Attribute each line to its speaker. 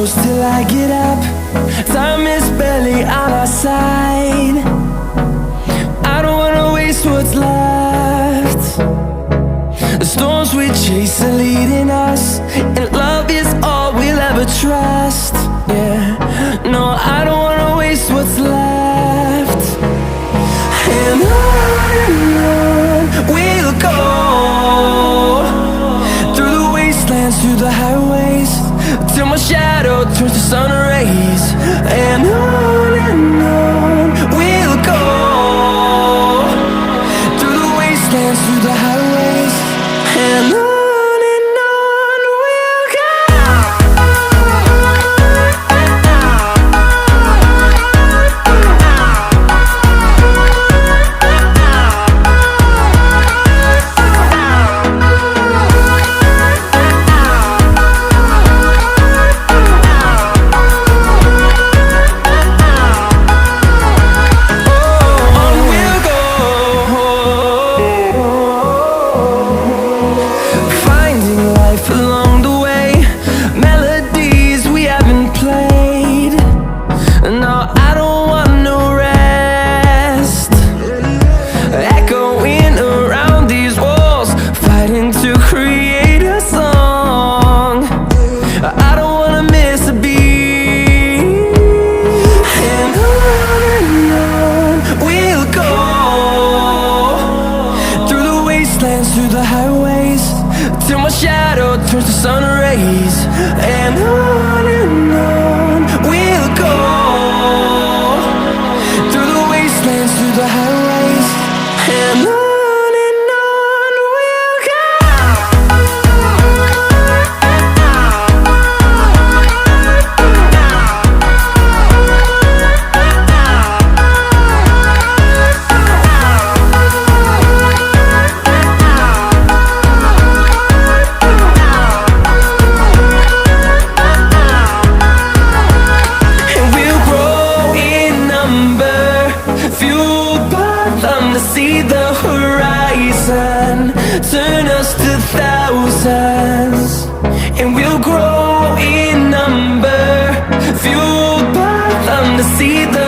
Speaker 1: close till I get up. Time is barely on our side. I don't wanna waste what's left. The storms we chase are leading us, and love is all we'll ever trust. Yeah, no, I don't wanna waste what's left. And on we'll go, through the wastelands, through the highways, till my shadow turns to sun rays. And on we'll go, through the wastelands, through the highways, and on we'll go. Through the highways, till my shadow turns to sun rays. And on we'll go, through the wastelands, through the highways, and on we'll go. See the horizon, turn us to thousands, and we'll grow in number, fueled by them to see the